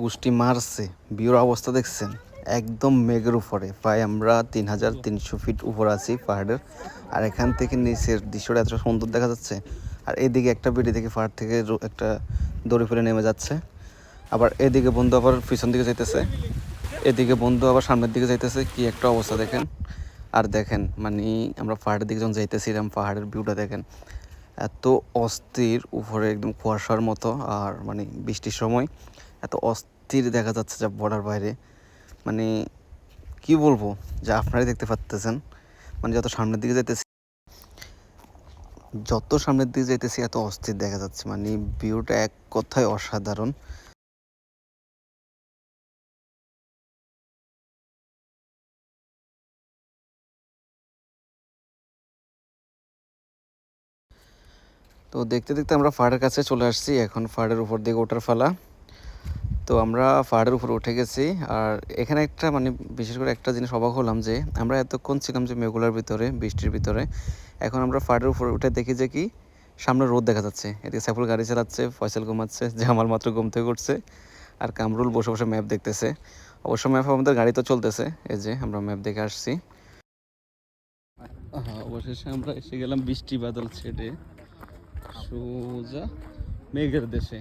গোষ্ঠী মারছে। ভিউর অবস্থা দেখছেন, একদম মেঘের উপরে। প্রায় আমরা 3300 ফিট উপরে আছি পাহাড়ের। আর এখান থেকে নিচের দৃশ্যটা এত সুন্দর দেখা যাচ্ছে। আর এদিকে একটা বেড়ি থেকে পাহাড় থেকে একটা দড়ি ফেলে নেমে যাচ্ছে। আবার এদিকে বন্ধু আবার পিছন দিকে যাইতেছে, এদিকে বন্ধু আবার সামনের দিকে যাইতেছে। কি একটা অবস্থা দেখেন। আর দেখেন মানে আমরা পাহাড়ের দিকে যখন যাইতেছিলাম, পাহাড়ের ভিউটা দেখেন এত অস্থির, উপরে একদম কুয়াশার মতো। আর মানে বৃষ্টির সময় এত অস্থির দেখা যাচ্ছে যা বর্ডার বাইরে। মানে কি বলবো, যা আপনারাই দেখতে পাচ্তেছেন। মানে যত সামনের দিকে যাইতেছি এত অস্থির দেখা যাচ্ছে। মানে ভিউটা এক কথায় অসাধারণ। তো দেখতে দেখতে আমরা পাহাড়ের কাছে চলে আসছি। এখন পাহাড়ের উপর দিকে ওঠার ফালা। তো আমরা পাহাড়ের উপর উঠে গেছি। আর এখানে একটা মানে বিশেষ করে একটা জিনিস অবাক হলাম যে আমরা এতক্ষণ ছিলাম যে মেঘলার ভিতরে, বৃষ্টির ভিতরে। এখন আমরা পাহাড়ের উপর উঠে দেখি যে কি সামনে রোদ দেখা যাচ্ছে। এদিকে সাইফুল গাড়ি চালাচ্ছে, ফয়সাল ঘুমাচ্ছে, জামাল মাত্র ঘুম থেকে উঠছে, আর কামরুল বসে বসে ম্যাপ দেখতেছে। অবশ্য ম্যাপ আমাদের গাড়ি তো চলতেছে, এই যে আমরা ম্যাপ দেখে আসছি। অবশেষে আমরা এসে গেলাম বৃষ্টি বাদল ছেড়ে সোজা মেঘের দেশে।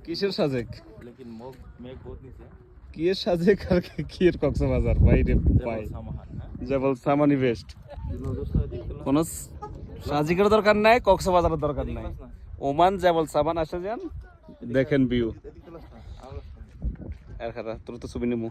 কিসের সাজেক? কি এর সাজেক আর কি এর কক্সবাজার বাইরে পাই জবল সামানি বেস্ট। কোন সাজিকের দরকার নাই, কক্সবাজারের দরকার নাই। ওমান জবল সামান আসে যান, দেখেন ভিউ। আর খারা তোর তো ছবি নেবো।